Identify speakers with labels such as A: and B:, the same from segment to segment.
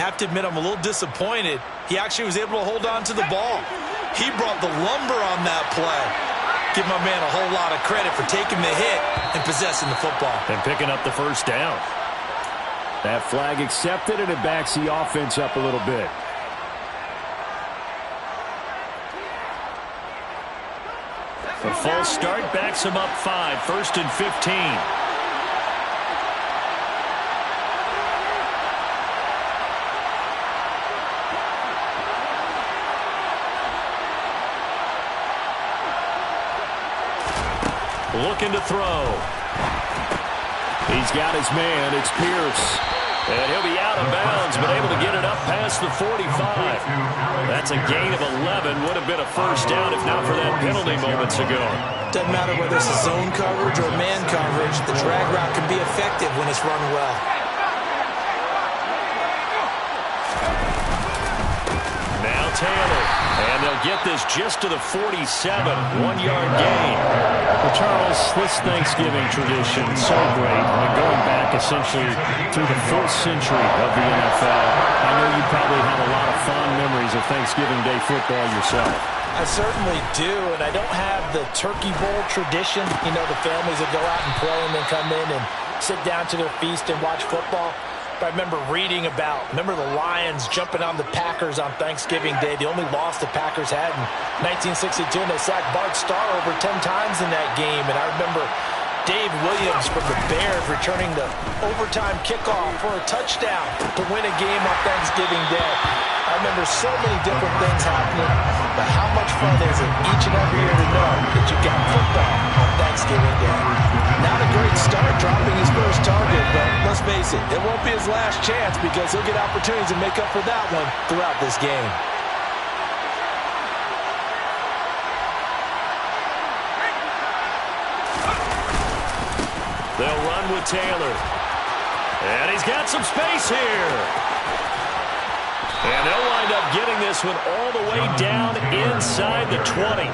A: Have to admit, I'm a little disappointed. He actually was able to hold on to the ball. He brought the lumber on that play. Give my man a whole lot of credit for taking the hit and possessing the football.
B: And picking up the first down. That flag accepted, and it backs the offense up a little bit. The false start backs him up 5, 1st and 15. Looking to throw. He's got his man. It's Pierce. And he'll be out of bounds, but able to get it up past the 45. That's a gain of 11. Would have been a first down if not for that penalty moments ago.
A: Doesn't matter whether it's a zone coverage or man coverage. The drag route can be effective when it's run well.
B: Now Taylor. And they'll get this just to the 47. 1-yard gain. Well, Charles, this Thanksgiving tradition, so great. I mean, going back essentially through the 4th century of the NFL. I know you probably have a lot of fond memories of Thanksgiving Day football yourself.
A: I certainly do, and I don't have the Turkey Bowl tradition. You know, the families that go out and play and then come in and sit down to their feast and watch football. I remember reading about, the Lions jumping on the Packers on Thanksgiving Day. The only loss the Packers had in 1962, and they sacked Bart Starr over 10 times in that game. And I remember Dave Williams from the Bears returning the overtime kickoff for a touchdown to win a game on Thanksgiving Day. I remember so many different things happening, but how much fun is it each and every year to know that you got football on Thanksgiving Day? Not a great start dropping his first target, but let's face it, it won't be his last chance because he'll get opportunities to make up for that one throughout this game.
B: They'll run with Taylor. And he's got some space here. And they'll wind up getting this one all the way down inside the 20.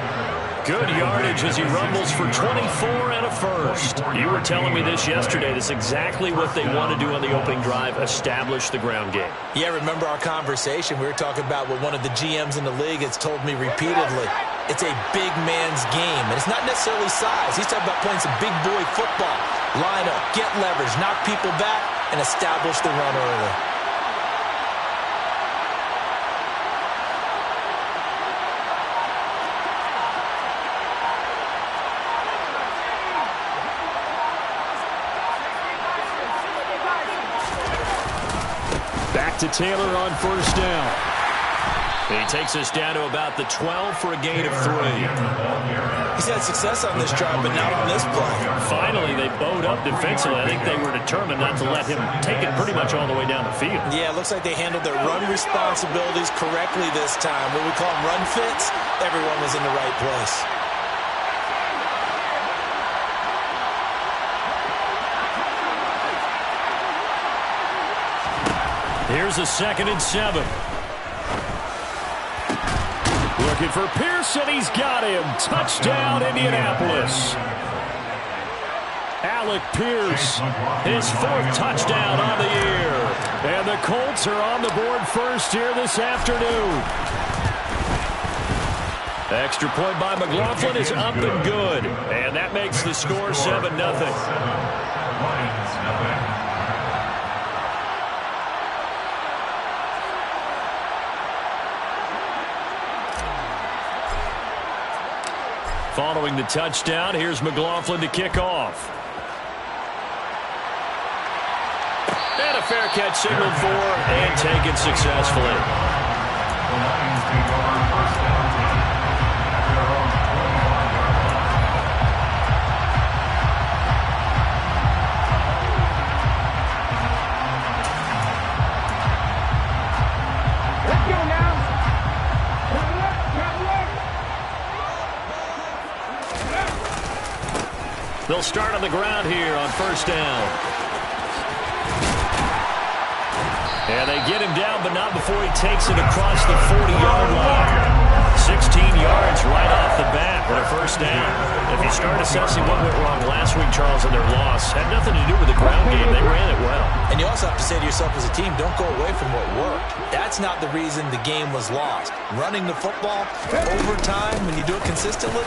B: Good yardage as he rumbles for 24 and a first. You were telling me this yesterday. This is exactly what they want to do on the opening drive, establish the ground game.
A: Yeah, remember our conversation? We were talking about what one of the GMs in the league has told me repeatedly. It's a big man's game, and it's not necessarily size. He's talking about playing some big boy football. Line up, get leverage, knock people back, and establish the run early.
B: To Taylor on first down. He takes us down to about the 12 for a gain of 3.
A: He's had success on this drive, but not on this play.
B: Finally, they bowed up defensively. I think they were determined not to let him take it pretty much all the way down the field.
A: Yeah, it looks like they handled their run responsibilities correctly this time. What we call them run fits, everyone was in the right place.
B: Here's a 2nd and 7. Looking for Pearson. He's got him. Touchdown, Indianapolis. Alec Pierce, his 4th touchdown on the year. And the Colts are on the board first here this afternoon. Extra point by McLaughlin is up and good. And that makes the score 7-0. Following the touchdown, here's McLaughlin to kick off. And a fair catch signaled for and taken successfully. They'll start on the ground here on first down. And they get him down, but not before he takes it across the 40-yard line. 16 yards right off the bat with a first down. If you start assessing what went wrong last week, Charles, in their loss, had nothing to do with the ground game. They ran it well.
A: And you also have to say to yourself as a team, don't go away from what worked. That's not the reason the game was lost. Running the football over time, when you do it consistently,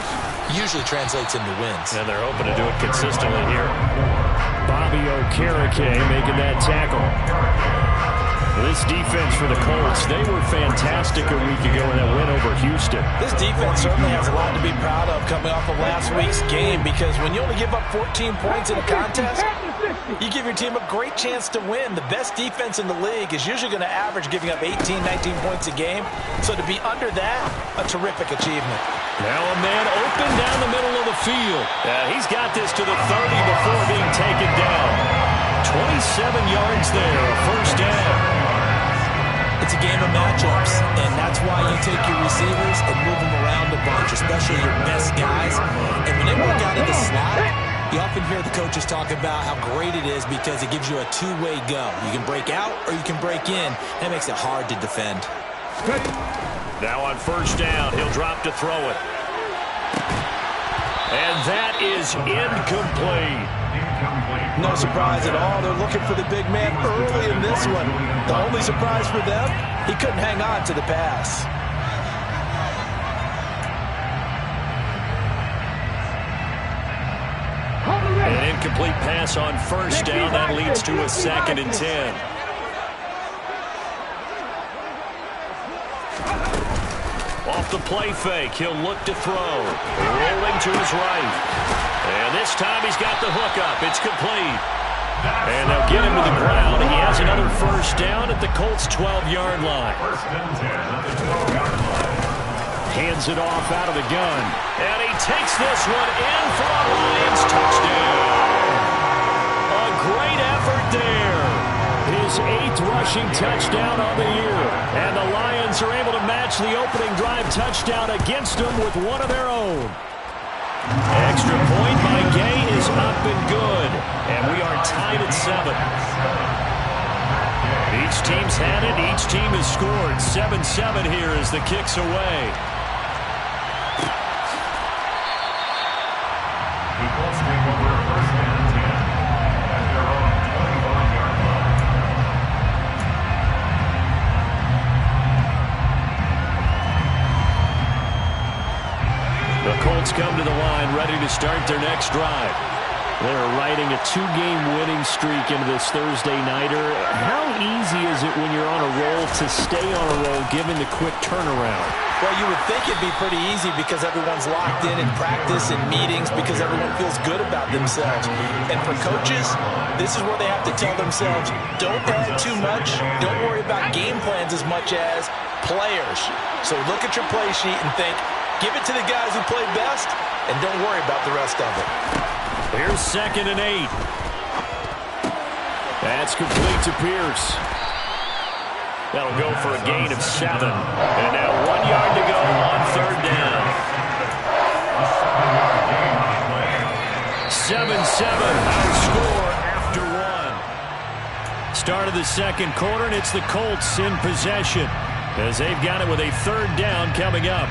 A: usually translates into wins.
B: And they're hoping to do it consistently here. Bobby Okereke making that tackle. This defense for the Colts, they were fantastic a week ago in that win over Houston.
A: This defense certainly has a lot to be proud of coming off of last week's game, because when you only give up 14 points in a contest, you give your team a great chance to win. The best defense in the league is usually going to average giving up 18, 19 points a game. So to be under that, a terrific achievement.
B: Now a man open down the middle of the field. He's got this to the 30 before being taken down. 27 yards there, a first down.
A: It's a game of matchups, and that's why you take your receivers and move them around a bunch, especially your best guys. And when they work out of the slot, you often hear the coaches talk about how great it is because it gives you a two-way go. You can break out or you can break in. That makes it hard to defend.
B: Now on first down, he'll drop to throw it. And that is incomplete.
A: No surprise at all. They're looking for the big man early in this one. The only surprise for them, he couldn't hang on to the pass.
B: An incomplete pass on first down. That leads to a 2nd and 10. Off the play fake, he'll look to throw. Rolling to his right. And this time he's got the hook up. It's complete. And they'll get him to the ground. He has another first down at the Colts' 12-yard line. Hands it off out of the gun. And he takes this one in for a Lions touchdown. A great effort there. His 8th rushing touchdown on the year. And the Lions are able to match the opening drive touchdown against them with one of their own. Extra point by Gay is up and good. And we are tied at 7. Each team's had it. Each team has scored. 7-7 here as the kick's away.
C: The Colts take over a first down and 10 at their own 21-yard line.
B: The Colts come to the line ready to start their next drive. They're riding a 2-game winning streak into this Thursday nighter. How easy is it when you're on a roll to stay on a roll given the quick turnaround?
A: Well, you would think it'd be pretty easy because everyone's locked in practice and meetings because everyone feels good about themselves. And for coaches, this is where they have to tell themselves, don't add too much, don't worry about game plans as much as players. So look at your play sheet and think, give it to the guys who play best, and don't worry about the rest of it.
B: Here's 2nd and 8. That's complete to Pierce. That'll go for a gain of 7. And now 1 yard to go on 3rd down. 7-7, our score after 1. Start of the 2nd quarter, and it's the Colts in possession as they've got it with a 3rd down coming up.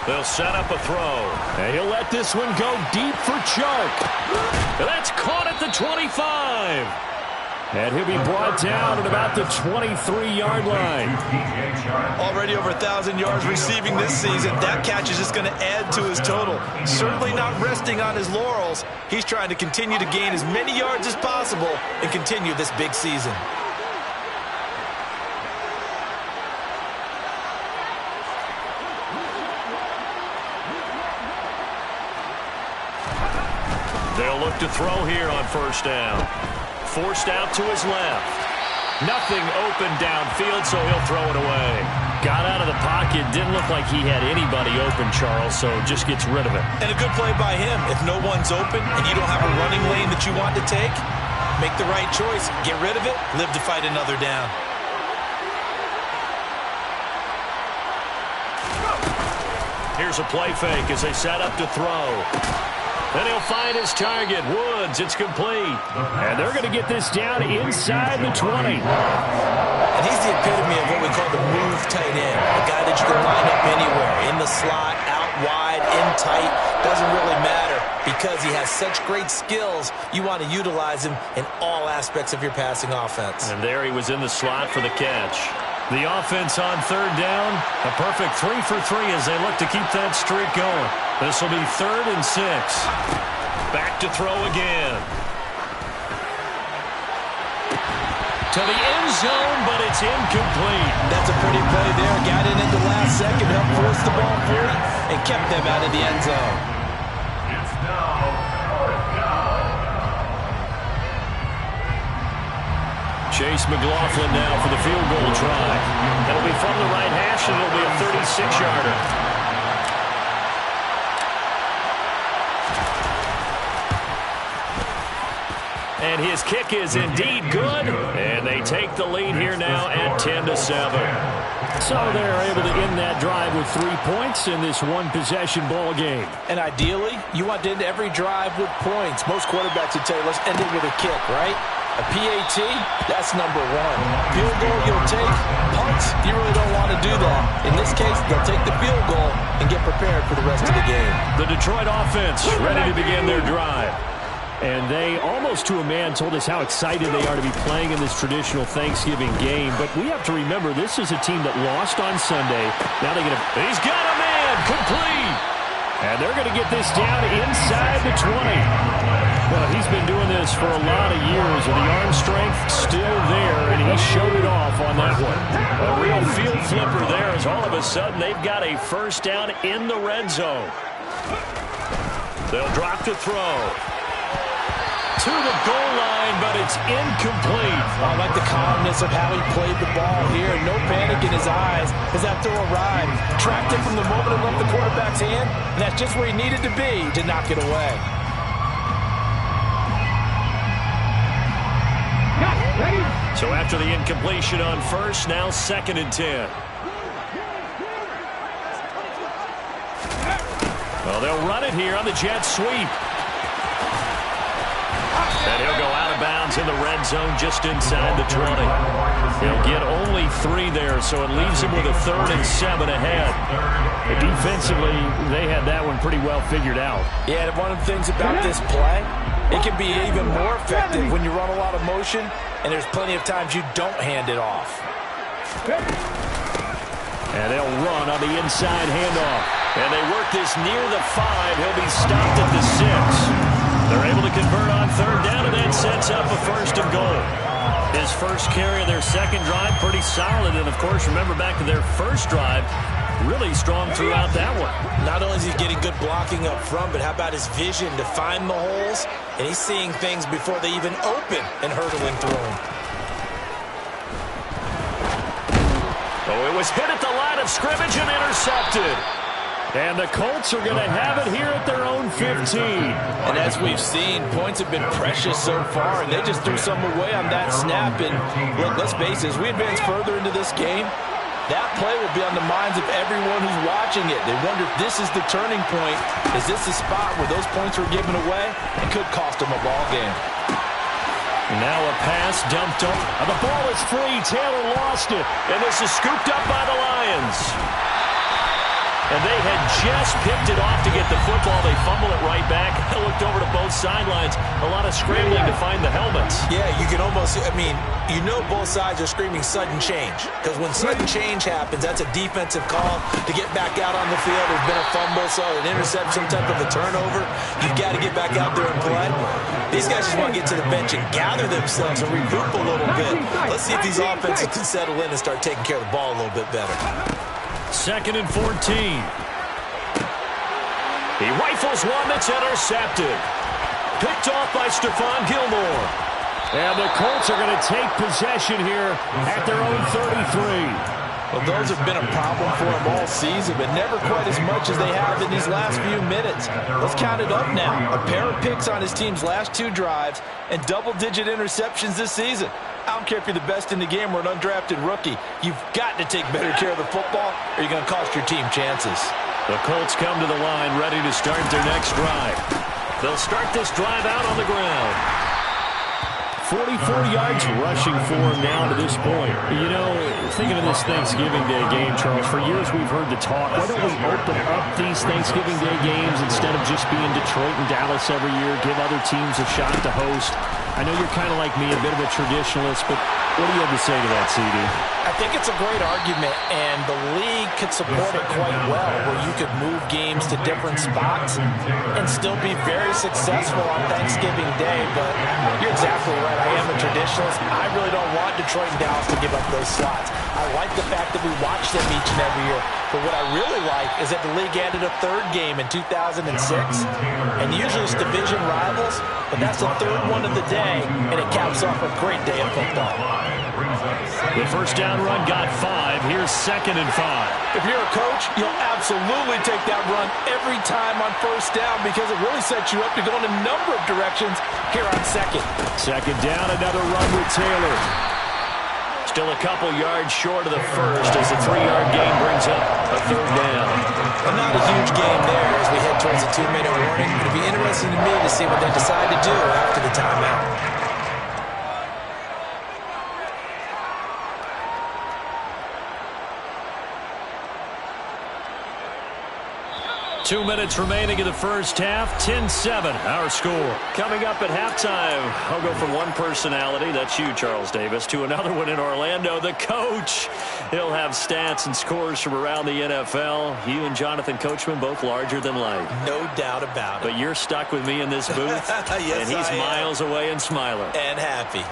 B: They'll set up a throw. And he'll let this one go deep for Chark. That's caught at the 25. And he'll be brought down at about the 23-yard line.
A: Already over 1,000 yards receiving this season. That catch is just going to add to his total. Certainly not resting on his laurels. He's trying to continue to gain as many yards as possible and continue this big season.
B: They'll look to throw here on first down. Forced out to his left. Nothing open downfield, so he'll throw it away. Got out of the pocket. Didn't look like he had anybody open, Charles, so just gets rid of it.
A: And a good play by him. If no one's open and you don't have a running lane that you want to take, make the right choice. Get rid of it, live to fight another down.
B: Here's a play fake as they set up to throw. Then he'll find his target, Woods. It's complete. And they're going to get this down inside the 20.
A: And he's the epitome of what we call the move tight end. A guy that you can line up anywhere. In the slot, out wide, in tight. Doesn't really matter because he has such great skills. You want to utilize him in all aspects of your passing offense.
B: And there he was in the slot for the catch. The offense on third down, a perfect 3 for 3 as they look to keep that streak going. This will be 3rd and 6. Back to throw again. To the end zone, but it's incomplete.
A: That's a pretty play there. Got it in the last second, helped force the ball free, and kept them out of the end zone.
C: It's now 4th down.
B: Chase McLaughlin now for the field goal try. It'll be from the right hash, and it'll be a 36-yarder. And his kick is indeed good. And they take the lead here now at 10-7. So they're able to end that drive with 3 points in this one-possession ball game.
A: And ideally, you want to end every drive with points. Most quarterbacks would tell you, let's end it with a kick, right? A PAT, that's number 1. Field goal you'll take. Punts, you really don't want to do that. In this case, they'll take the field goal and get prepared for the rest of the game.
B: The Detroit offense ready to begin their drive. And they, almost to a man, told us how excited they are to be playing in this traditional Thanksgiving game. But we have to remember, this is a team that lost on Sunday. Now they're going to... He's got a man! Complete! And they're going to get this down inside the 20. Well, he's been doing this for a lot of years, and the arm strength still there, and he showed it off on that one. A real field flipper there as all of a sudden they've got a first down in the red zone. They'll drop to throw. To the goal line, but it's incomplete.
A: I like the calmness of how he played the ball here. No panic in his eyes as that throw arrived. Tracked it from the moment it left the quarterback's hand, and that's just where he needed to be to knock it away.
B: So after the incompletion on first, now 2nd and 10. Well, they'll run it here on the jet sweep. And he'll go out of bounds in the red zone just inside the 20. He'll get only 3 there, so it leaves him with a 3rd and 7 ahead. But defensively, they had that one pretty well figured out.
A: Yeah, and one of the things about this play, it can be even more effective when you run a lot of motion, and there's plenty of times you don't hand it off.
B: And they'll run on the inside handoff. And they work this near the 5. He'll be stopped at the 6. They're able to convert on 3rd down, and that sets up a 1st and goal. His first carry of their 2nd drive, pretty solid. And, of course, remember back to their first drive, really strong throughout that one.
A: Not only is he getting good blocking up front, but how about his vision to find the holes? And he's seeing things before they even open and hurdling through them.
B: Oh, it was hit at the line of scrimmage and intercepted. And the Colts are going to have it here at their own 15.
A: And as we've seen, points have been precious so far, and they just threw some away on that snap. And look, let's face it, as we advance further into this game, that play will be on the minds of everyone who's watching it. They wonder if this is the turning point. Is this the spot where those points were given away? It could cost them a ball game.
B: Now a pass dumped up. The ball is free. Taylor lost it. And this is scooped up by the Lions. And they had just picked it off to get the football. They fumble it right back. I looked over to both sidelines. A lot of scrambling to find the helmets.
A: Yeah, you can almost, you know both sides are screaming sudden change. Because when sudden change happens, that's a defensive call to get back out on the field. There's been a fumble, so an interception, some type of a turnover. You've got to get back out there and play. These guys just want to get to the bench and gather themselves and regroup a little bit. Let's see if these offenses can settle in and start taking care of the ball a little bit better.
B: 2nd and 14. He rifles one that's intercepted. Picked off by Stephon Gilmore. And the Colts are going to take possession here at their own 33.
A: Well, those have been a problem for them all season, but never quite as much as they have in these last few minutes. Let's count it up now. A pair of picks on his team's last 2 drives and double-digit interceptions this season. I don't care if you're the best in the game or an undrafted rookie. You've got to take better care of the football or you're going to cost your team chances.
B: The Colts come to the line ready to start their next drive. They'll start this drive out on the ground. 44 yards rushing for him now to this point. You know, thinking of this Thanksgiving Day game, Charles, for years we've heard the talk, why don't we open up these Thanksgiving Day games instead of just being Detroit and Dallas every year, give other teams a shot to host? I know you're kind of like me, a bit of a traditionalist, but what do you have to say to that, CD?
A: I think it's a great argument, and the league could support it quite well, where you could move games to different spots and still be very successful on Thanksgiving Day. But you're exactly right. I am a traditionalist. I really don't want Detroit and Dallas to give up those slots. I like the fact that we watch them each and every year. But what I really like is that the league added a 3rd game in 2006. And usually it's division rivals, but that's the 3rd one of the day, and it caps off a great day of football.
B: The first down run got 5. Here's 2nd and 5.
A: If you're a coach, you'll absolutely take that run every time on 1st down because it really sets you up to go in a number of directions here on 2nd.
B: 2nd down, another run with Taylor. Still a couple yards short of the first as the 3-yard gain brings up a 3rd down.
A: And not a huge gain there as we head towards a 2-minute warning. It'll be interesting to me to see what they decide to do after the timeout.
B: 2 minutes remaining in the first half. 10-7, our score. Coming up at halftime, I'll go from one personality, that's you, Charles Davis, to another one in Orlando, the coach. He'll have stats and scores from around the NFL. You and Jonathan Coachman, both larger than life.
A: No doubt about it.
B: But you're stuck with me in this booth,
A: yes,
B: and he's miles away and smiling.
A: And happy.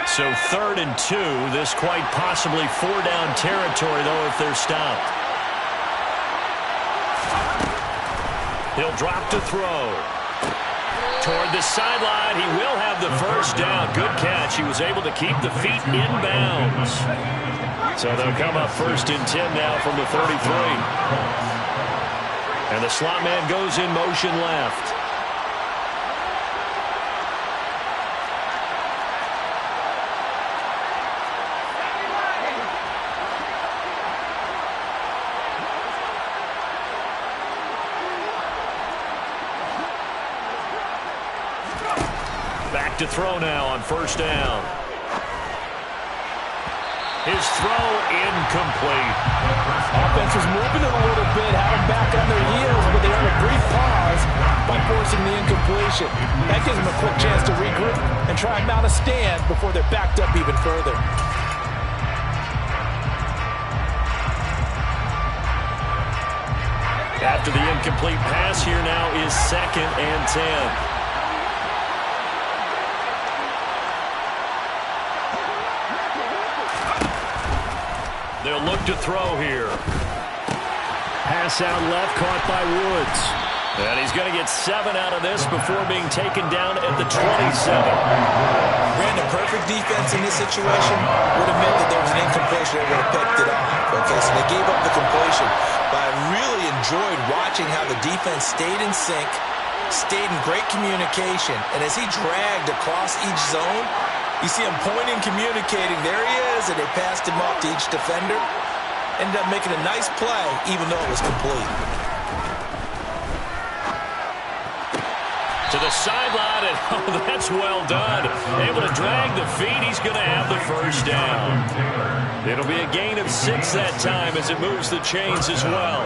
B: So 3rd and 2, this quite possibly 4-down territory, though, if they're stopped. He'll drop to throw. Toward the sideline, he will have the first down. Good catch. He was able to keep the feet in bounds. So they'll come up 1st and 10 now from the 33. And the slot man goes in motion left. To throw now on 1st down. His throw incomplete.
A: Offense was moving it a little bit, had them back on their heels, but they earned a brief pause by forcing the incompletion. That gives them a quick chance to regroup and try and mount a stand before they're backed up even further.
B: After the incomplete pass, here now is 2nd and 10. They'll look to throw here. Pass out left, caught by Woods. And he's going to get 7 out of this before being taken down at the 27.
A: Ran a perfect defense in this situation. Would have meant that there was an incompletion. They would have picked it off. Okay, so they gave up the completion. But I really enjoyed watching how the defense stayed in sync, stayed in great communication. And as he dragged across each zone, you see him pointing, communicating. There he is, and they passed him off to each defender. Ended up making a nice play, even though it was complete.
B: To the sideline, and oh, that's well done. Able to drag the feet. He's going to have the first down. It'll be a gain of 6 that time as it moves the chains as well.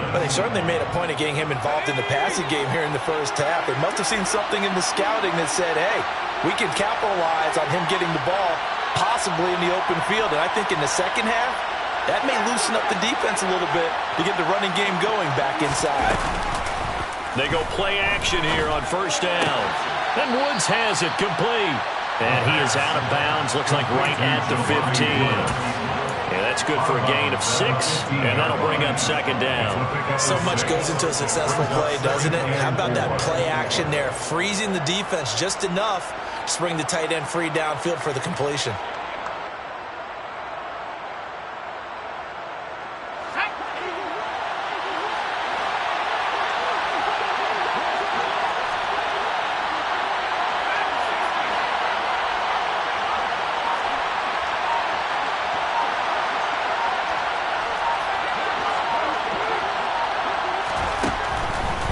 A: Well, they certainly made a point of getting him involved in the passing game here in the first half. They must have seen something in the scouting that said, hey, we can capitalize on him getting the ball possibly in the open field. And I think in the second half, that may loosen up the defense a little bit to get the running game going back inside.
B: They go play action here on 1st down. And Woods has it complete. And he is out of bounds, looks like right at the 15. And that's good for a gain of 6, and that'll bring up 2nd down.
A: So much goes into a successful play, doesn't it? How about that play action there, freezing the defense just enough works to bring the tight end free downfield for the completion.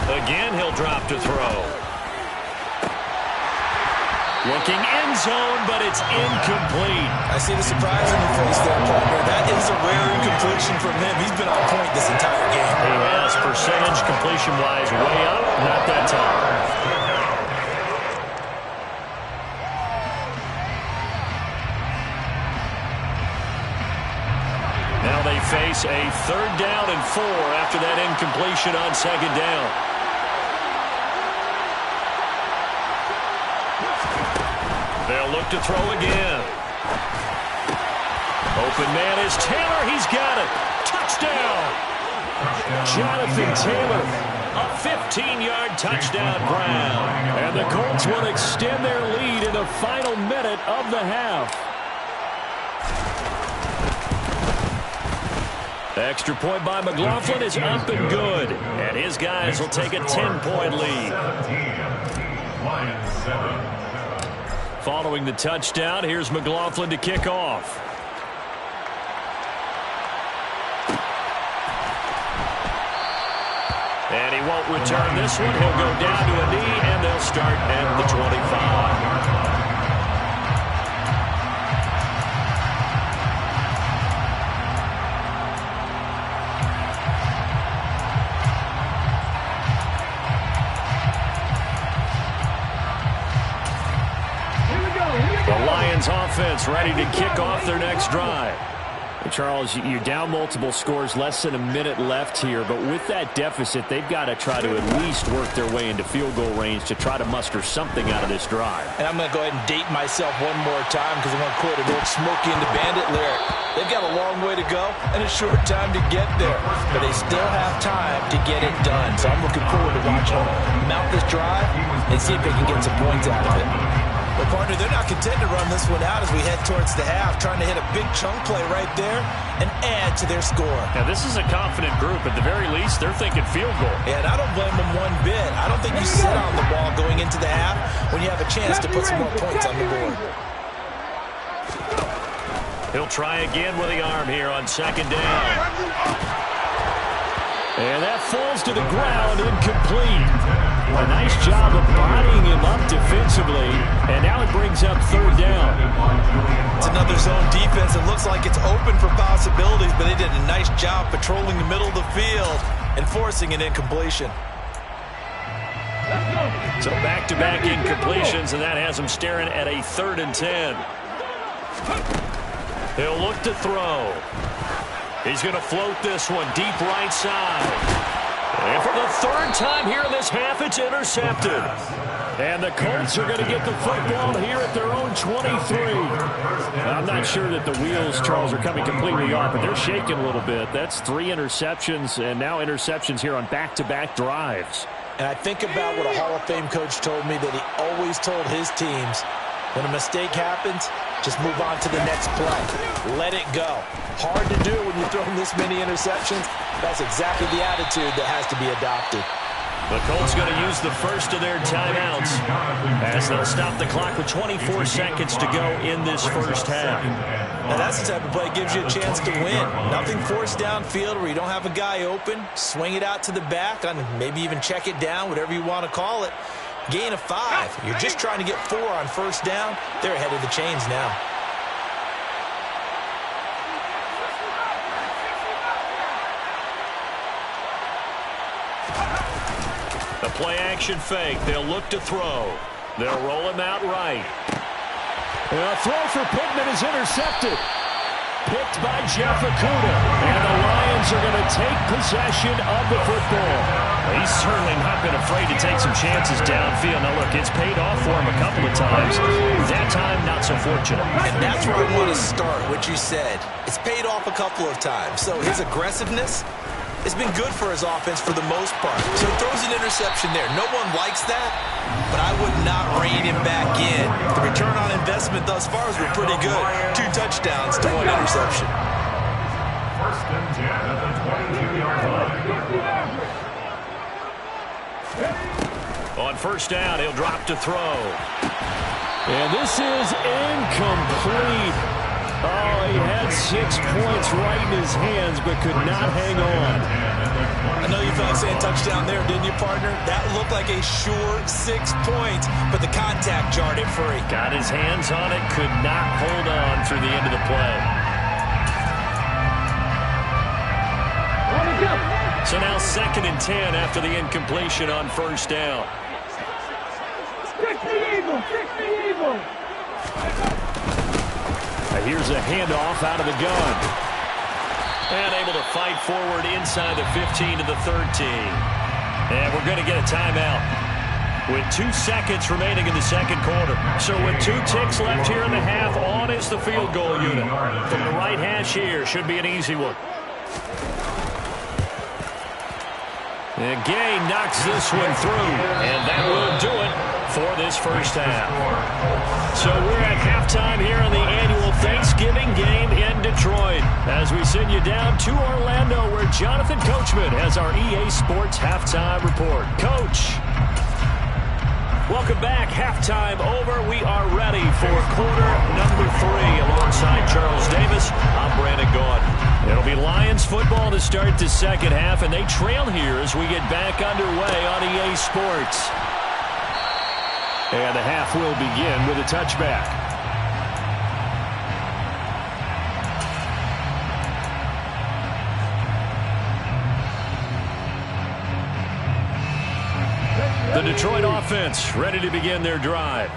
B: Again, he'll drop to throw. Looking end zone, but it's incomplete.
A: I see the surprise in your face there, partner. That is a rare incompletion from him. He's been on point this entire game.
B: He has, percentage completion-wise way up, not that time. Now they face a 3rd down and 4 after that incompletion on 2nd down. They'll look to throw again. Open man is Taylor. He's got it. Touchdown. Jonathan Taylor. A 15-yard touchdown Brown. And the Colts will extend their lead in the final minute of the half. The extra point by McLaughlin is up and good. And his guys will take a 10-point lead.
C: Lions 7.
B: Following the touchdown, here's McLaughlin to kick off. And he won't return this one. He'll go down to a knee, and they'll start at the 25. The Lions offense ready to kick off their next drive.
D: And Charles, you're down multiple scores, less than a minute left here, but with that deficit, they've got to try to at least work their way into field goal range to try to muster something out of this drive.
A: And I'm going to go ahead and date myself one more time because I'm going to quote an old Smokey and the Bandit lyric. They've got a long way to go and a short time to get there, but they still have time to get it done. So I'm looking forward to watching them mount this drive and see if they can get some points out of it. But, partner, they're not content to run this one out as we head towards the half, trying to hit a big chunk play right there and add to their score.
B: Now, this is a confident group. At the very least, they're thinking field goal.
A: Yeah, and I don't blame them one bit. I don't think you sit on the ball going into the half when you have a chance to put some more points on the board.
B: He'll try again with the arm here on 2nd down. And that falls to the ground, incomplete. A nice job of bodying him up defensively, and now it brings up 3rd down.
A: It's another zone defense. It looks like it's open for possibilities, but they did a nice job patrolling the middle of the field and forcing an incompletion.
B: So back-to-back incompletions, and that has him staring at a 3rd and 10. He'll look to throw. He's going to float this one deep right side. And for the 3rd time here in this half, it's intercepted. And the Colts are going to get the football here at their own 23. I'm not sure that the wheels, Charles, are coming completely off, but they're shaking a little bit. That's 3 interceptions, and now interceptions here on back-to-back drives.
A: And I think about what a Hall of Fame coach told me that he always told his teams, when a mistake happens, just move on to the next play. Let it go. Hard to do when you're throwing this many interceptions. That's exactly the attitude that has to be adopted.
B: The Colts going to use the first of their timeouts as they'll stop the clock with 24 seconds to go in this first half.
A: Now that's the type of play that gives you a chance to win. Nothing forced downfield where you don't have a guy open. Swing it out to the back, and maybe even check it down, whatever you want to call it. Gain of 5. You're just trying to get 4 on 1st down. They're ahead of the chains now.
B: The play-action fake. They'll look to throw. They'll roll him out right. And a throw for Pittman is intercepted. Picked by Jeff Okudah. And the Lions are going to take possession of the football. He's certainly not been afraid to take some chances downfield. Now, look, it's paid off for him a couple of times. That time, not so fortunate.
A: And that's where I want to start, what you said. It's paid off a couple of times. So his aggressiveness it's been good for his offense for the most part. So he throws an interception there. No one likes that, but I would not rein him back in. The return on investment thus far has been pretty good. 2 touchdowns to 1 interception.
C: First and 10 at the 22-yard line.
B: On first down, he'll drop to throw.
D: And this is incomplete. Oh, he had 6 points right in his hands, but could not hang on.
A: I know you felt like saying touchdown there, didn't you, partner? That looked like a sure 6 points, but the contact jarred it free.
B: Got his hands on it, could not hold on through the end of the play. So now 2nd and 10 after the incompletion on first down.
D: Here's a handoff out of the gun.
B: And able to fight forward inside the 15 to the 13. And we're going to get a timeout with 2 seconds remaining in the second quarter. So with 2 ticks left here in the half, on is the field goal unit. From the right hash here, should be an easy one. And Gay knocks this one through. And that will do it for this first half. So we're at halftime here in the annual Thanksgiving game in Detroit as we send you down to Orlando where Jonathan Coachman has our EA Sports halftime report. Coach, welcome back. Halftime over. We are ready for quarter number 3 alongside Charles Davis. I'm Brandon Gaudin. It'll be Lions football to start the second half, and they trail here as we get back underway on EA Sports. And the half will begin with a touchback. The Detroit offense ready to begin their drive.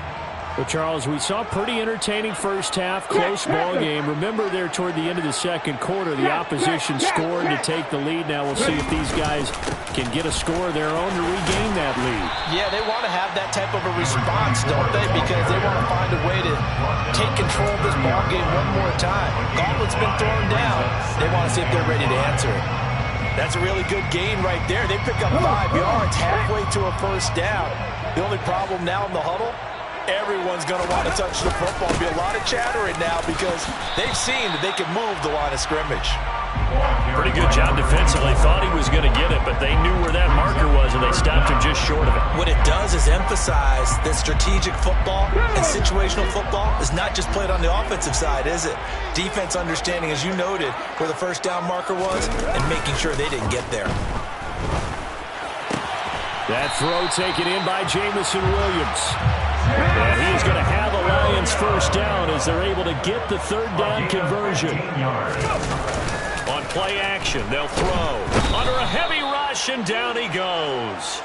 D: Well, Charles, we saw a pretty entertaining first half, close ball game. Remember there toward the end of the second quarter, the opposition scored to take the lead. Now we'll see if these guys can get a score of their own to regain that lead.
A: Yeah, they want to have that type of a response, don't they? Because they want to find a way to take control of this ball game one more time. Gauntlet's been thrown down. They want to see if they're ready to answer it. That's a really good gain right there. They pick up 5 yards halfway to a first down. The only problem now in the huddle, everyone's going to want to touch the football. There'll be a lot of chattering now because they've seen that they can move the line of scrimmage.
B: Pretty good job defensively. Thought he was going to get it, but they knew where that marker was, and they stopped him just short of it.
A: What it does is emphasize that strategic football and situational football is not just played on the offensive side, is it? Defense understanding, as you noted, where the first down marker was and making sure they didn't get there.
D: That throw taken in by Jamison Williams. And he is going to have a Lions first down as they're able to get the third down conversion.
B: On play action, they'll throw. Under a heavy rush, and down he goes.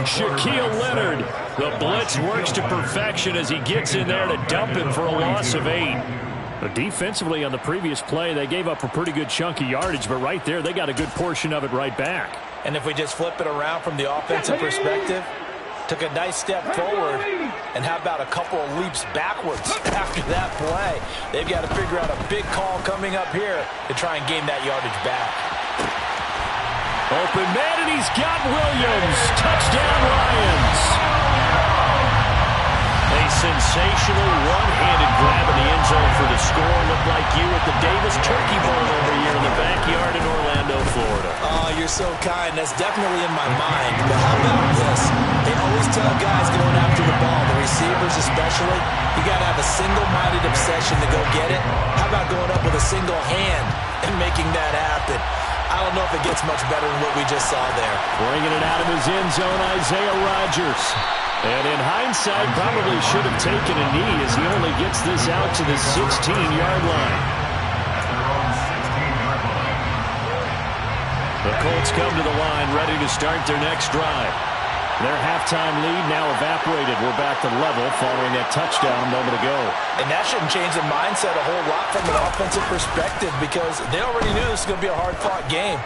B: Shaquille Leonard. The blitz works to perfection as he gets in there to dump him for a loss of 8.
D: But defensively on the previous play, they gave up a pretty good chunk of yardage, but right there, they got a good portion of it right back.
A: And if we just flip it around from the offensive perspective, took a nice step forward, and how about a couple of leaps backwards after that play? They've got to figure out a big call coming up here to try and gain that yardage back.
D: Open man, and he's got Williams. Touchdown, Lions.
B: A sensational one-handed grab in the end zone for the score. Looked like you at the Davis Turkey Bowl over here in the backyard in Orlando, Florida.
A: Oh, you're so kind. That's definitely in my mind. But how about this? They always tell guys going after the ball, the receivers especially, you got to have a single-minded obsession to go get it. How about going up with a single hand and making that happen? I don't know if it gets much better than what we just saw there.
D: Bringing it out of his end zone, Isaiah Rodgers. And in hindsight, probably should have taken a knee as he only gets this out to the 16-yard line. The Colts come to the line, ready to start their next drive. Their halftime lead now evaporated. We're back to level following that touchdown a moment ago.
A: And that shouldn't change the mindset a whole lot from an offensive perspective because they already knew this was going to be a hard-fought game.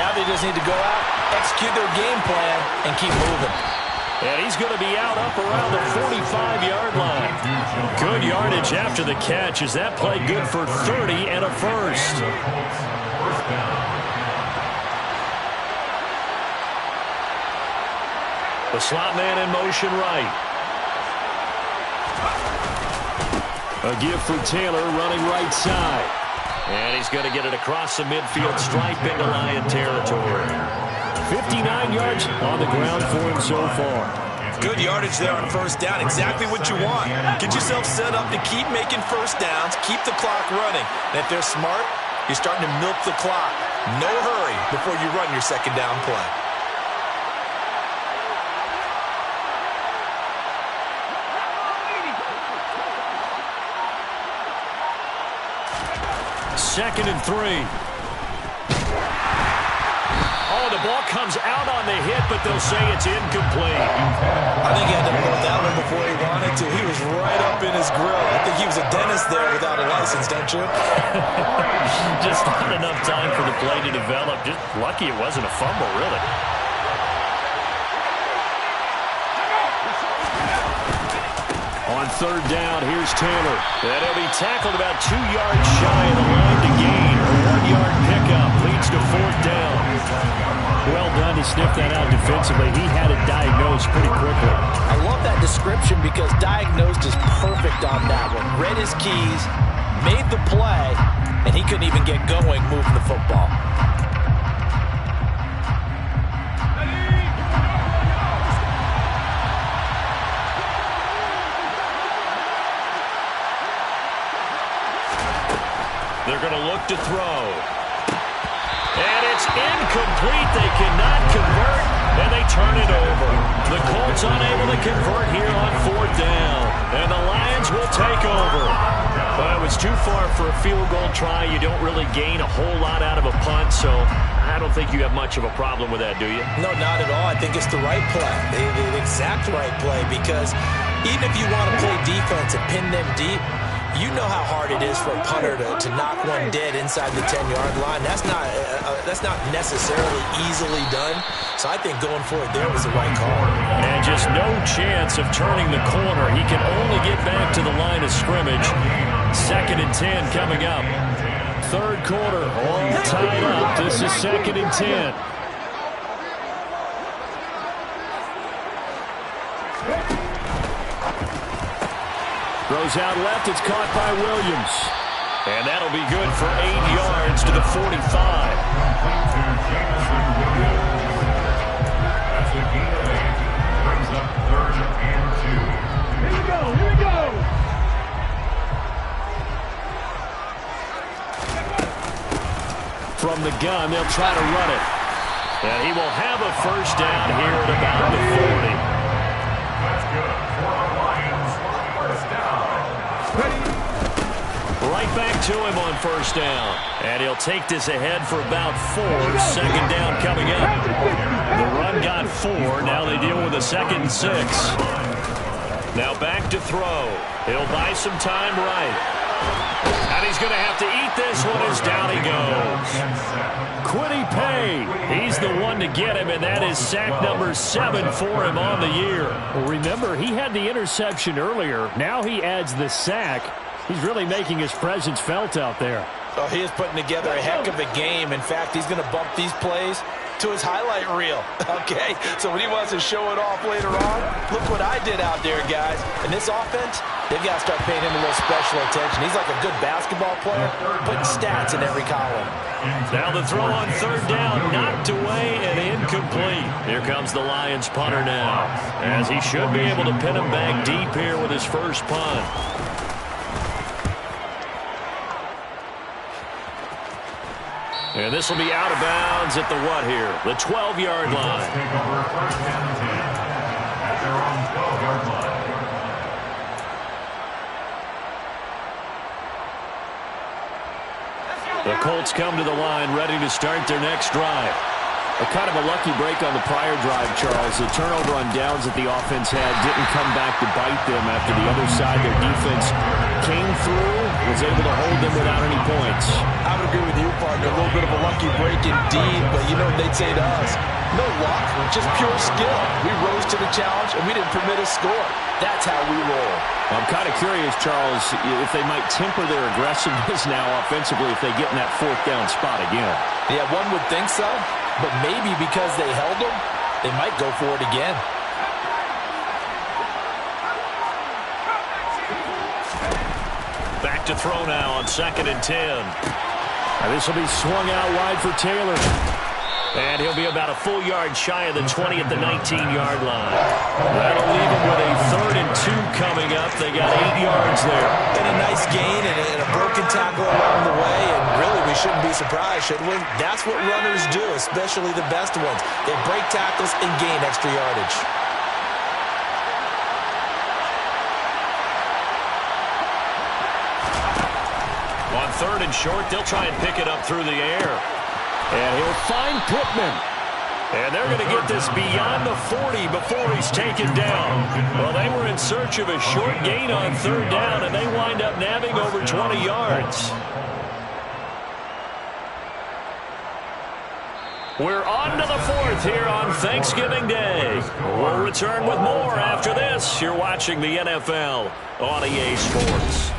A: Now they just need to go out, execute their game plan, and keep moving.
B: And he's going to be out up around the 45-yard line. Good yardage after the catch. Is that play good for 30 and a first? The slot man in motion right. A give for Taylor running right side. And he's going to get it across the midfield stripe into Lion territory. 59 yards on the ground for him so far.
A: Good yardage there on first down. Exactly what you want. Get yourself set up to keep making first downs, keep the clock running. And if they're smart, you're starting to milk the clock. No hurry before you run your second down play.
B: Second and 3. Oh, the ball comes out on the hit, but they'll say it's incomplete.
A: I think he had to pull that one before he wanted to. He was right up in his grill. I think he was a dentist there without a license, don't you?
B: Just not enough time for the play to develop. Just lucky it wasn't a fumble, really. On third down, here's Taylor. And he'll be tackled about 2 yards shy of the line to gain. A 1-yard pickup leads to fourth down.
D: Well done to sniff that out defensively. He had it diagnosed pretty quickly.
A: I love that description because diagnosed is perfect on that one. Read his keys, made the play, and he couldn't even get going moving the football.
B: They're going to look to throw. And it's incomplete. They cannot convert, and they turn it over. The Colts unable to convert here on fourth down. And the Lions will take over. But it was too far for a field goal try. You don't really gain a whole lot out of a punt, so I don't think you have much of a problem with that, do you?
A: No, not at all. I think it's the right play, the exact right play, because even if you want to play defense and pin them deep, you know how hard it is for a punter to knock one dead inside the 10-yard line. That's not necessarily easily done. So I think going forward there was the right call.
B: And just no chance of turning the corner. He can only get back to the line of scrimmage. Second and 10 coming up. Third quarter, all tied up. This is second and 10. Throws out left. It's caught by Williams. And that'll be good for 8 yards to the 45.
C: That's a gain of 8. Brings up third and 2. Here we go. Here we go.
B: From the gun, they'll try to run it. And he will have a first down here at about the 40.
C: That's good for the Lions. First down.
B: Right back to him on first down. And he'll take this ahead for about 4. Second down coming up. The run got 4. Now they deal with a second and 6. Now back to throw. He'll buy some time right. And he's going to have to eat this one as down he goes. Quiddy Pay. He's the one to get him, and that is sack number 7 for him on the year.
D: Well, remember, he had the interception earlier. Now he adds the sack. He's really making his presence felt out there.
A: Oh, he is putting together a heck of a game. In fact, he's going to bump these plays to his highlight reel, okay? So when he wants to show it off later on, look what I did out there, guys. And this offense, they've got to start paying him a little special attention. He's like a good basketball player, putting stats in every column.
B: Now the throw on third down, knocked away and incomplete. Here comes the Lions punter now, as he should be able to pin him back deep here with his first punt. And this will be out of bounds at the what here? The 12-yard line.
C: Take over first and 10 at their own 12-yard line.
B: The Colts come to the line ready to start their next drive.
D: Kind of a lucky break on the prior drive, Charles. The turnover on downs that the offense had didn't come back to bite them after the other side. Their defense came through, was able to hold them without any points.
A: I would agree with you, partner. A little bit of a lucky break indeed, but you know what they'd say to us? No luck, just pure skill. We rose to the challenge, and we didn't permit a score. That's how we roll.
D: I'm kind of curious, Charles, if they might temper their aggressiveness now offensively if they get in that fourth down spot again.
A: Yeah, one would think so, but maybe because they held them, they might go for it again.
B: to throw now on 2nd and 10.
D: Now this will be swung out wide for Taylor.
B: And he'll be about a full yard shy of the 20 at the 19-yard line. That'll leave him with a 3rd and 2 coming up. They got 8 yards there.
A: And a nice gain and a broken tackle along the way. And really, we shouldn't be surprised, should we? That's what runners do, especially the best ones. They break tackles and gain extra yardage.
B: On 3rd and short, they'll try and pick it up through the air.
D: And he'll find Pittman.
B: And they're going to get this beyond the 40 before he's taken down. Well, they were in search of a short gain on 3rd down, and they wind up nabbing over 20 yards. We're on to the 4th here on Thanksgiving Day. We'll return with more after this. You're watching the NFL on EA Sports.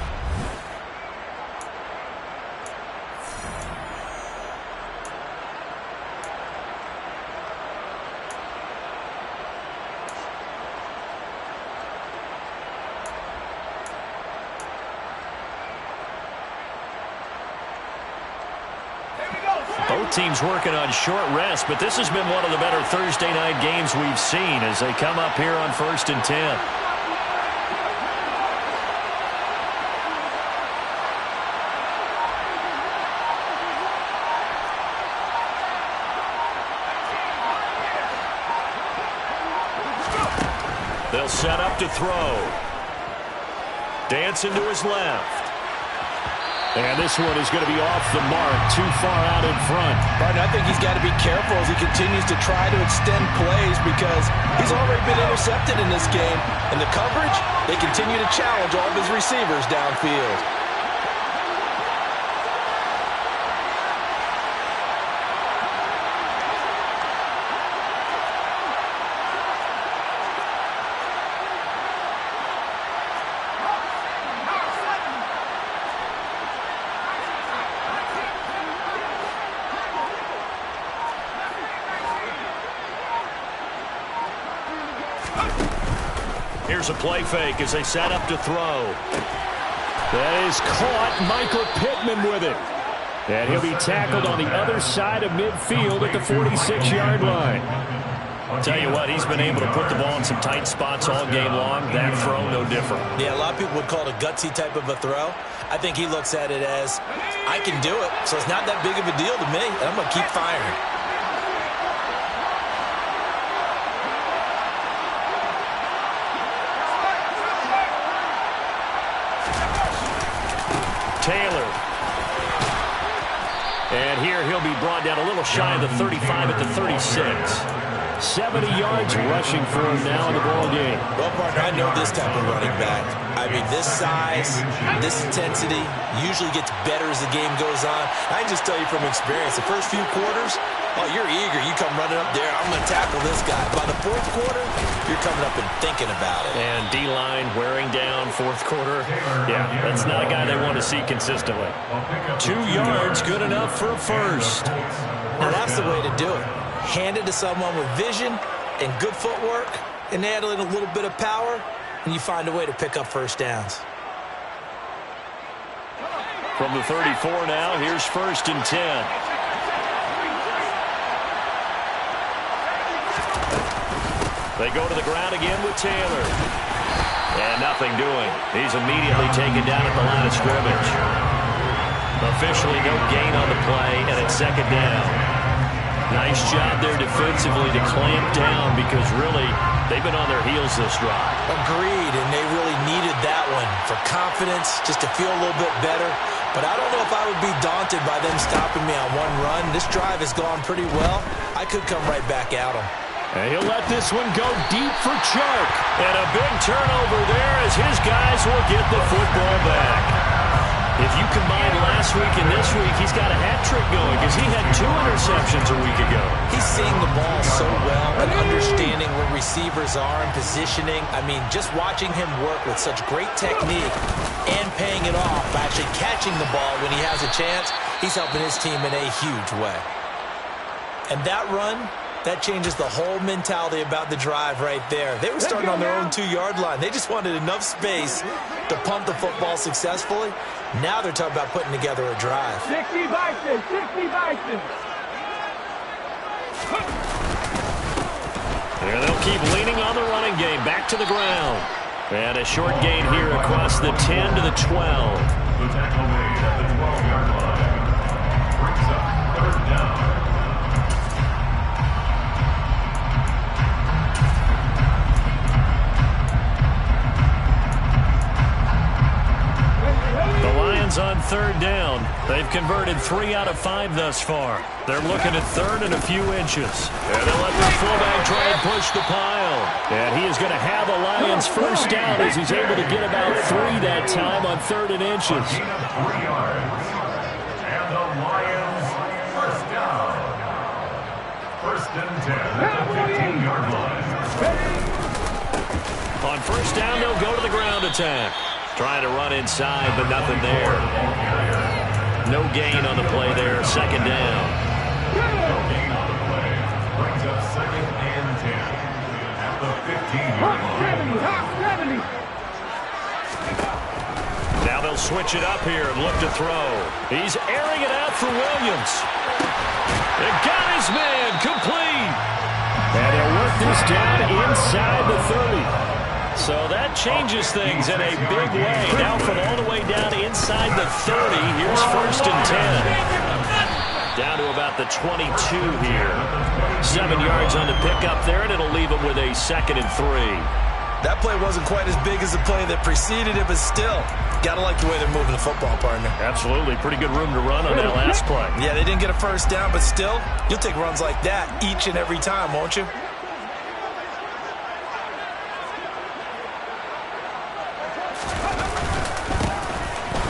B: Both teams working on short rest, but this has been one of the better Thursday night games we've seen as they come up here on 1st and 10. They'll set up to throw. Dancing to his left.
D: And this one is going to be off the mark, too far out in front.
A: But I think he's got to be careful as he continues to try to extend plays because he's already been intercepted in this game. And the coverage, they continue to challenge all of his receivers downfield.
B: Here's a play fake as they set up to throw.
D: That is caught. Michael Pittman with it. And he'll be tackled on the other side of midfield at the 46-yard line.
B: I'll tell you what, he's been able to put the ball in some tight spots all game long. That throw, no different.
A: Yeah, a lot of people would call it a gutsy type of a throw. I think he looks at it as, I can do it, so it's not that big of a deal to me, and I'm going to keep firing.
B: Taylor. And here he'll be brought down a little shy of the 35 at the 36.
D: 70 yards rushing for him now in the ball game.
A: Well, partner, I know this type of running back. I mean, this size, this intensity usually gets better as the game goes on. I can just tell you from experience, the first few quarters, oh, you're eager. You come running up there, I'm going to tackle this guy. By the 4th quarter, you're coming up and thinking about it.
B: And D-line wearing down 4th quarter. Yeah, that's not a guy they want to see consistently. 2 yards, good enough for a first.
A: Now, that's the way to do it. Hand it to someone with vision and good footwork and add in a little bit of power, and you find a way to pick up first downs.
B: From the 34 now, here's 1st and 10. They go to the ground again with Taylor. And nothing doing. He's immediately taken down at the line of scrimmage. Officially no gain on the play, and it's 2nd down. Nice job there defensively to clamp down because really they've been on their heels this drive.
A: Agreed, and they really needed that one for confidence, just to feel a little bit better. But I don't know if I would be daunted by them stopping me on one run. This drive has gone pretty well. I could come right back at them.
D: And he'll let this one go deep for Chuck.
B: And a big turnover there as his guys will get the football back. If you combine last week and this week, he's got a hat trick going because he had 2 interceptions a week ago.
A: He's seeing the ball so well and understanding where receivers are and positioning. I mean, just watching him work with such great technique and paying it off by actually catching the ball when he has a chance, he's helping his team in a huge way. And that run, That changes the whole mentality about the drive right there. They were starting on their own 2-yard line. They just wanted enough space to pump the football successfully. Now they're talking about putting together a drive.
C: 60 Vikings, 60 Vikings.
B: There they'll keep leaning on the running game. Back to the ground. And a short gain here across the 10 to the 12.
C: The tackle made at the 12-yard line. Brings up 3rd down.
B: The Lions on 3rd down. They've converted 3 out of 5 thus far. They're looking at 3rd and a few inches. And they'll let the fullback try and push the pile. And he is going to have a Lions first down as he's able to get about 3 that time on 3rd and inches.
C: 3 yards. And the Lions first down. 1st and 10 at the 15-yard line.
B: On 1st down, they'll go to the ground attack. Trying to run inside, but nothing there. No gain on the play there. 2nd down.
C: No gain on the play. Brings up 2nd and 10 at the 15-yard line.
B: Now they'll switch it up here and look to throw. He's airing it out for Williams. They got his man complete. And they'll work this down inside the 30. So that changes things in a big way. Now from all the way down inside the 30, here's 1st and 10. Down to about the 22 here. 7 yards on the pickup there, and it'll leave them with a 2nd and 3.
A: That play wasn't quite as big as the play that preceded it, but still, got to like the way they're moving the football, partner.
B: Absolutely. Pretty good room to run on that last play.
A: Yeah, they didn't get a first down, but still, you'll take runs like that each and every time, won't you?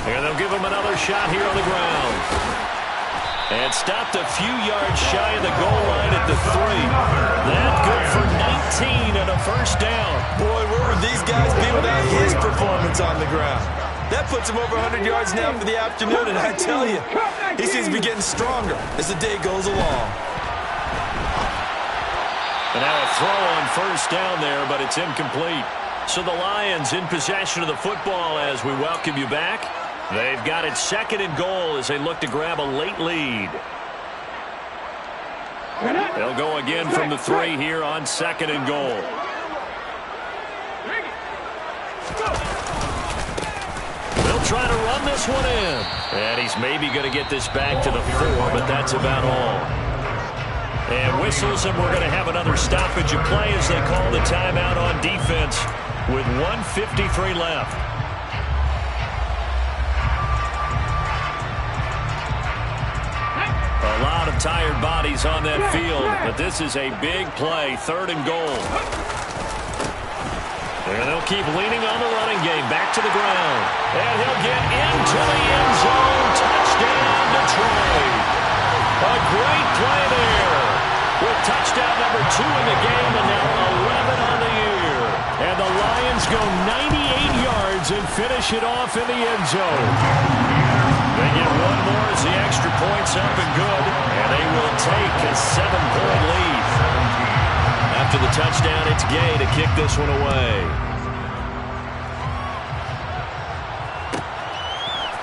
B: And they'll give him another shot here on the ground. And stopped a few yards shy of the goal line at the 3. That good for 19 and a first down.
A: Boy, where would these guys be without his performance on the ground? That puts him over 100 yards now for the afternoon, and I tell you, he seems to be getting stronger as the day goes along.
B: And now a throw on 1st down there, but it's incomplete. So the Lions in possession of the football as we welcome you back. They've got it 2nd and goal as they look to grab a late lead. They'll go again from the 3 here on 2nd and goal. They'll try to run this one in. And he's maybe going to get this back to the 4, but that's about all. And whistles, and we're going to have another stoppage of play as they call the timeout on defense with 1:53 left. A lot of tired bodies on that field, but this is a big play, 3rd and goal. And they'll keep leaning on the running game, back to the ground. And he'll get into the end zone. Touchdown, Detroit. A great play there. With touchdown number 2 in the game and now 11 on the year. And the Lions go 98 yards and finish it off in the end zone. They get one more as the extra point's up and good. And they will take a 7-point lead. After the touchdown, it's Gay to kick this one away.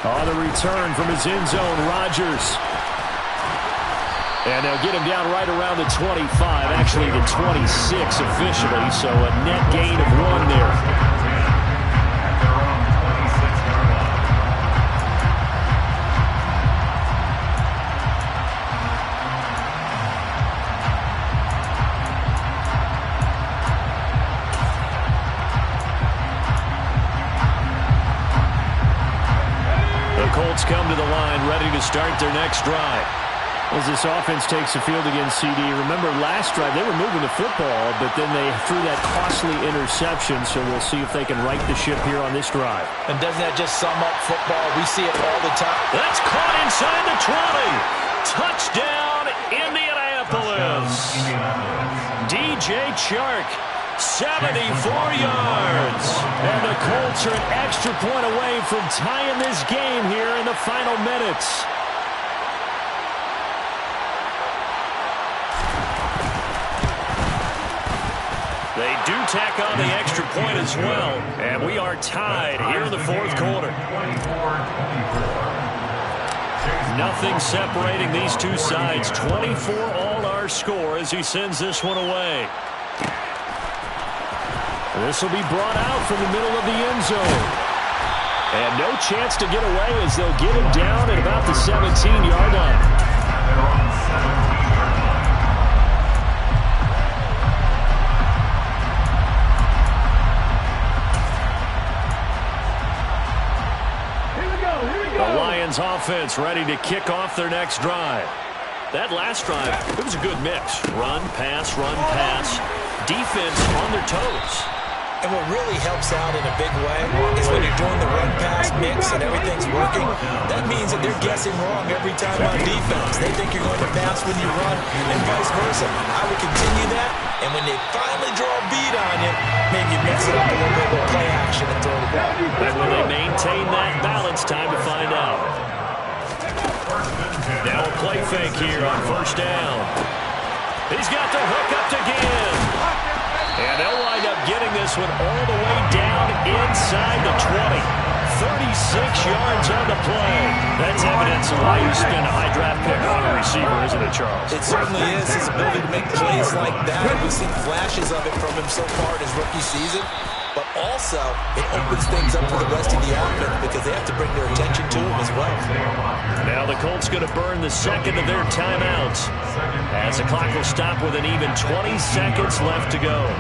D: On the return from his end zone, Rodgers. And they'll get him down right around the 25, actually the 26 officially, so a net gain of 1 there.
B: The Colts come to the line ready to start their next drive.
D: As this offense takes the field against CD, remember last drive they were moving the football, but then they threw that costly interception, so we'll see if they can right the ship here on this drive.
A: And doesn't that just sum up football? We see it all the time.
B: That's caught inside the 20. Touchdown, Indianapolis. DJ Chark, 74 yards.
D: And the Colts are an extra point away from tying this game here in the final minutes.
B: They do tack on the extra point as well, and we are tied here in the fourth quarter. Nothing separating these two sides. 24 all our score as he sends this one away. This will be brought out from the middle of the end zone. And no chance to get away as they'll get him down at about the 17-yard line. The Lions offense ready to kick off their next drive. That last drive, it was a good mix. Run, pass, defense on their toes.
A: And what really helps out in a big way is when you're doing the run-pass mix and everything's working, that means that they're guessing wrong every time on defense. They think you're going to pass when you run and vice versa. I would continue that, and when they finally draw a beat on you, maybe mix it up a little bit with play action and throw the ball.
B: And will they maintain that balance? Time to find out. Now a play fake here on first down. He's got the hook up to Ginn. And they'll wind up getting this one all the way down inside the 20. 36 yards on the play. That's evidence of why you spend a high draft pick on a receiver, isn't it, Charles?
A: It certainly is. His ability to make plays like that. We've seen flashes of it from him so far in his rookie season. But also, it opens things up for the rest of the offense because they have to bring their attention to him as well.
B: Now the Colts going to burn the second of their timeouts as the clock will stop with an even 20 seconds left to go.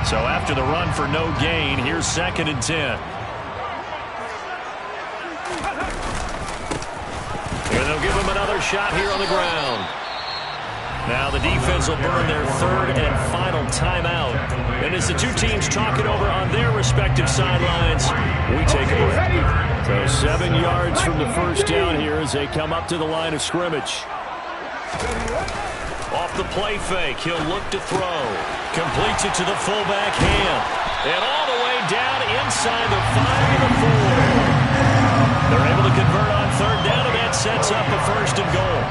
B: So after the run for no gain, here's 2nd and 10. And they'll give him another shot here on the ground. Now the defense will burn their 3rd and final timeout. And as the two teams talk it over on their respective sidelines, we take a break.
D: So 7 yards from the first down here as they come up to the line of scrimmage.
B: Off the play fake, he'll look to throw. Completes it to the fullback hand. And all the way down inside the 5 to the 4. They're able to convert on 3rd down, and that sets up a 1st and goal.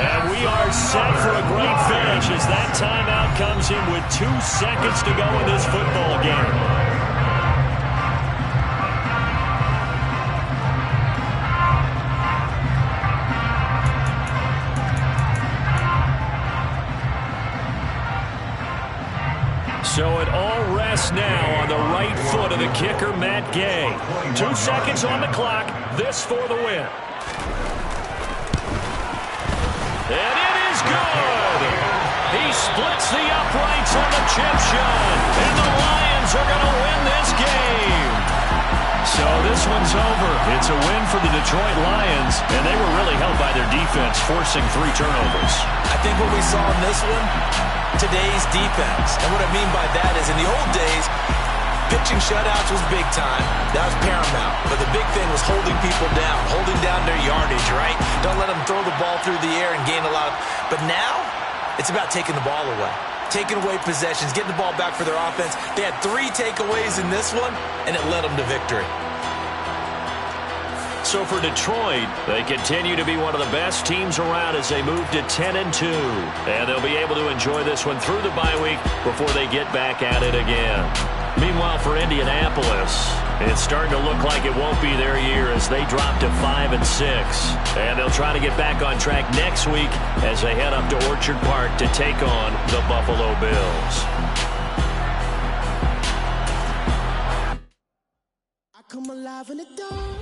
B: And we are set for a great finish as that timeout comes in with 2 seconds to go in this football game. So it all rests now on the right foot of the kicker, Matt Gay. 2 seconds on the clock. This for the win. And it is good. He splits the uprights on the chip shot. And the Lions are going to win this game. So this one's over. It's a win for the Detroit Lions. And they were really helped by their defense, forcing 3 turnovers.
A: I think what we saw in this one, today's defense. And what I mean by that is in the old days, pitching shutouts was big time. That was paramount. But the big thing was holding people down, holding down their yardage, right? Don't let them throw the ball through the air and gain a lot of... But now, it's about taking the ball away. Taking away possessions, getting the ball back for their offense. They had 3 takeaways in this one, and it led them to victory.
B: So for Detroit, they continue to be one of the best teams around as they move to 10-2. And they'll be able to enjoy this one through the bye week before they get back at it again. Meanwhile, for Indianapolis, it's starting to look like it won't be their year as they drop to 5-6. And they'll try to get back on track next week as they head up to Orchard Park to take on the Buffalo Bills.
E: I come alive in the dark.